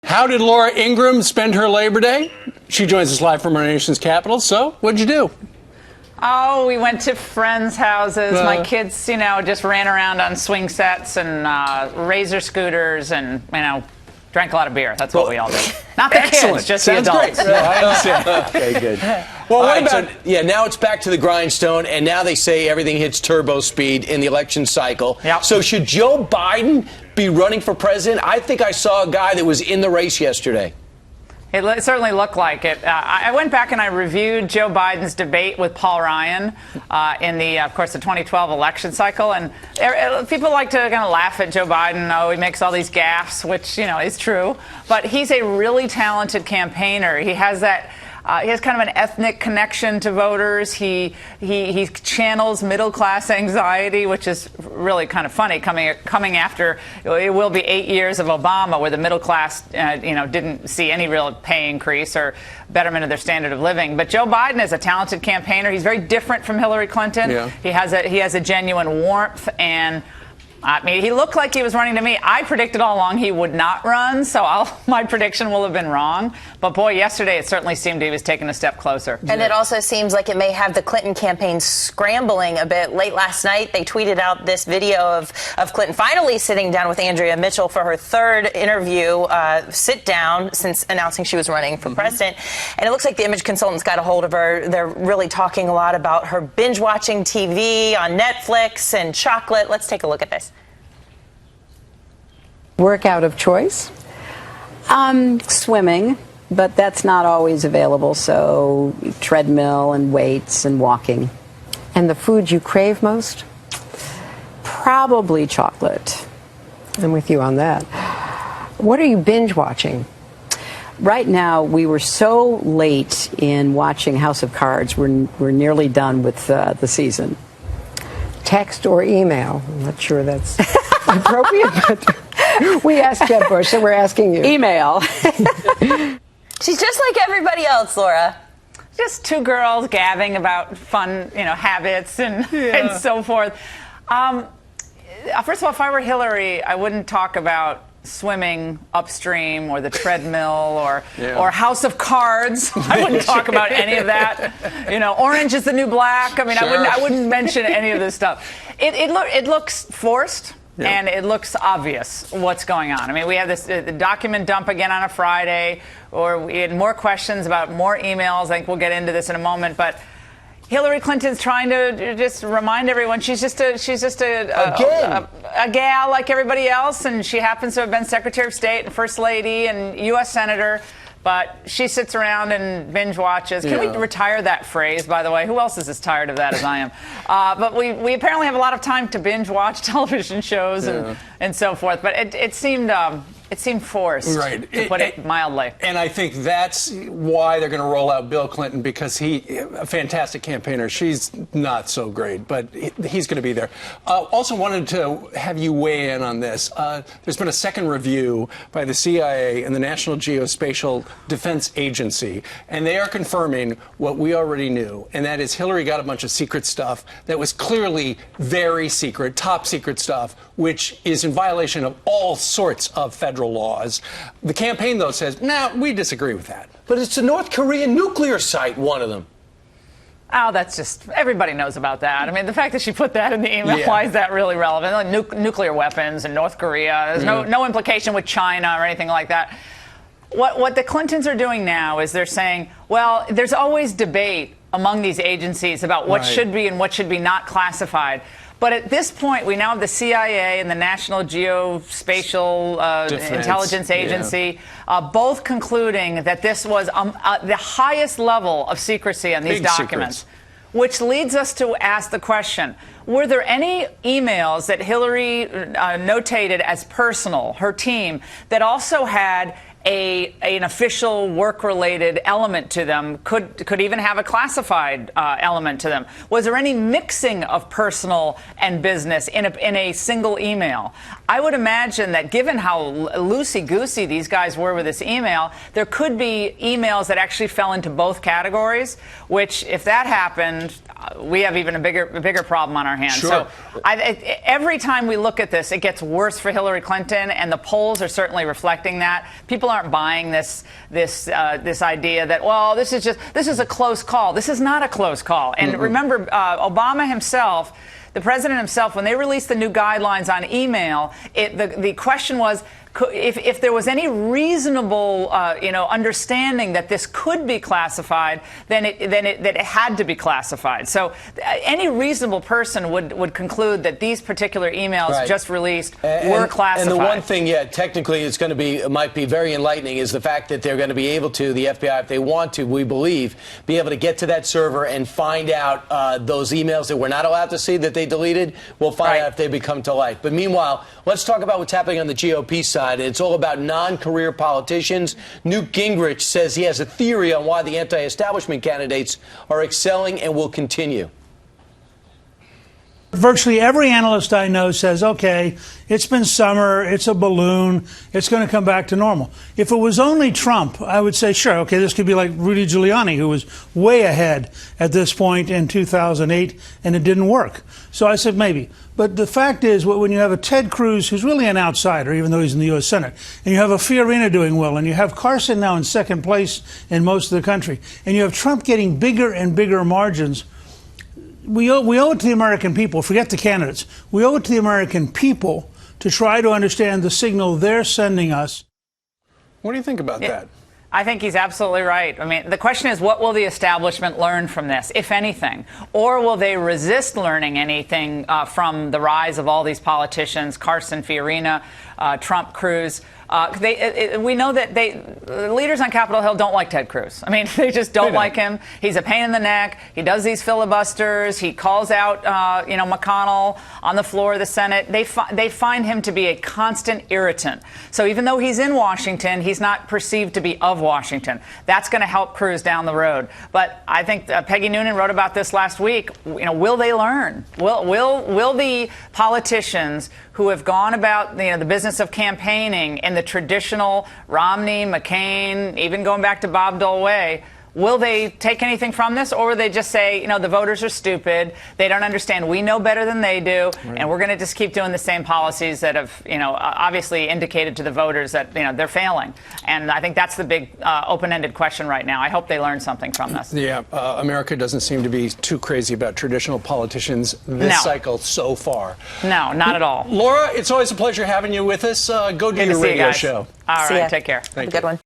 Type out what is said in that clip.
How did Laura Ingraham spend her Labor Day? She joins us live from our nation's capital. So, what'd you do? Oh, we went to friends' houses. My kids, just ran around on swing sets and razor scooters and, drank a lot of beer. That's what we all did. Not the kids, just the adults. Great. Yeah, I understand. Okay, good. Well, what about... So, now it's back to the grindstone, and now they say everything hits turbo speed in the election cycle. Yep. So should Joe Biden be running for president? I think I saw a guy that was in the race yesterday. It certainly looked like it. I went back and I reviewed Joe Biden's debate with Paul Ryan in the, of course, the 2012 election cycle. And people like to kind of laugh at Joe Biden. Oh, he makes all these gaffes, which, is true. But he's a really talented campaigner. He has that. He has kind of an ethnic connection to voters. He channels middle-class anxiety, which is really kind of funny coming after it will be 8 years of Obama, where the middle class, didn't see any real pay increase or betterment of their standard of living. But Joe Biden is a talented campaigner. He's very different from Hillary Clinton. Yeah. He has a genuine warmth, and he looked like he was running to me. I predicted all along he would not run, so my prediction will have been wrong. But boy, yesterday it certainly seemed he was taking a step closer. And it also seems like it may have the Clinton campaign scrambling a bit. Late last night, they tweeted out this video of Clinton finally sitting down with Andrea Mitchell for her third interview, sit down, since announcing she was running for president. And it looks like the image consultants got a hold of her. They're really talking a lot about her binge-watching TV on Netflix and chocolate. Let's take a look at this. Workout of choice? Swimming, but that's not always available, so treadmill and weights and walking. And the food you crave most? Probably chocolate. I'm with you on that. What are you binge watching? Right now, we were so late in watching House of Cards, we're nearly done with the season. Text or email? I'm not sure that's appropriate, but we asked Jeb Bush, so we're asking you. Email. She's just like everybody else, Laura. Just two girls gabbing about fun, habits and so forth. First of all, if I were Hillary, I wouldn't talk about swimming upstream or the treadmill or House of Cards. I wouldn't talk about any of that. Orange is the new black. I mean, sure. I wouldn't mention any of this stuff. It looks forced. Yeah. And it looks obvious what's going on. I mean, we have this the document dump again on a Friday, or we had more questions about more emails. I think we'll get into this in a moment. But Hillary Clinton's trying to just remind everyone she's just a gal like everybody else, and she happens to have been Secretary of State and First Lady and U.S. Senator. But she sits around and binge watches. Can we retire that phrase, by the way? Who else is as tired of that as I am? But we apparently have a lot of time to binge watch television shows and so forth. But it seemed forced, to put it mildly. And I think that's why they're going to roll out Bill Clinton, because he's a fantastic campaigner. She's not so great, but he's going to be there. Also wanted to have you weigh in on this. There's been a second review by the CIA and the National Geospatial Defense Agency, and they are confirming what we already knew, and that is Hillary got a bunch of secret stuff that was clearly very secret, top secret stuff, which is in violation of all sorts of federal laws. The campaign, though, says, no, we disagree with that. But it's a North Korean nuclear site, one of them. Oh, that's just, everybody knows about that. I mean, the fact that she put that in the email, why is that really relevant? Like nuclear weapons in North Korea, there's no implication with China or anything like that. What the Clintons are doing now is they're saying, well, there's always debate among these agencies about what should be and what should be not classified. But at this point, we now have the CIA and the National Geospatial Intelligence Agency both concluding that this was the highest level of secrecy on these documents. Which leads us to ask the question, were there any emails that Hillary notated as personal, her team, that also had an official work-related element to them, could even have a classified element to them? Was there any mixing of personal and business in a single email? I would imagine that given how loosey-goosey these guys were with this email, there could be emails that actually fell into both categories, which, if that happened, we have even a bigger problem on our hands. Sure. So every time we look at this, it gets worse for Hillary Clinton, and the polls are certainly reflecting that. People aren't buying this idea that, well, this is a close call. This is not a close call. And remember, Obama himself, the president himself, when they released the new guidelines on email, the question was, if there was any reasonable, understanding that this could be classified, then it had to be classified. So any reasonable person would conclude that these particular emails just released were classified. And the one thing, technically, might be very enlightening is the fact that they're going to be able to, the FBI, if they want to, we believe, be able to get to that server and find out those emails that we're not allowed to see that they deleted. We'll find out if they become to light. But meanwhile, let's talk about what's happening on the GOP side. It's all about non-career politicians. Newt Gingrich says he has a theory on why the anti-establishment candidates are excelling and will continue. Virtually every analyst I know says, okay, it's been summer, it's a balloon, it's going to come back to normal. If it was only Trump, I would say, sure, okay, this could be like Rudy Giuliani, who was way ahead at this point in 2008, and it didn't work. So I said maybe. But the fact is, when you have a Ted Cruz, who's really an outsider, even though he's in the U.S. Senate, and you have a Fiorina doing well, and you have Carson now in second place in most of the country, and you have Trump getting bigger and bigger margins, we owe it to the American people, forget the candidates, we owe it to the American people to try to understand the signal they're sending us. What do you think about that? I think he's absolutely right. I mean, the question is, what will the establishment learn from this, if anything? Or will they resist learning anything from the rise of all these politicians, Carson, Fiorina, Trump, Cruz? We know that leaders on Capitol Hill don't like Ted Cruz. I mean, they just don't like him. He's a pain in the neck. He does these filibusters. He calls out, McConnell on the floor of the Senate. They find him to be a constant irritant. So even though he's in Washington, he's not perceived to be of Washington. That's going to help Cruz down the road. But I think Peggy Noonan wrote about this last week. Will they learn? Will the politicians who have gone about the business of campaigning in the traditional Romney, McCain, even going back to Bob Dole way, will they take anything from this, or will they just say, the voters are stupid, they don't understand, we know better than they do, and we're going to just keep doing the same policies that have, obviously indicated to the voters that, they're failing. And I think that's the big open-ended question right now. I hope they learn something from this. Yeah, America doesn't seem to be too crazy about traditional politicians this cycle so far. No, not at all. Laura, it's always a pleasure having you with us. Go do your radio show. All right, take care. Have a good one.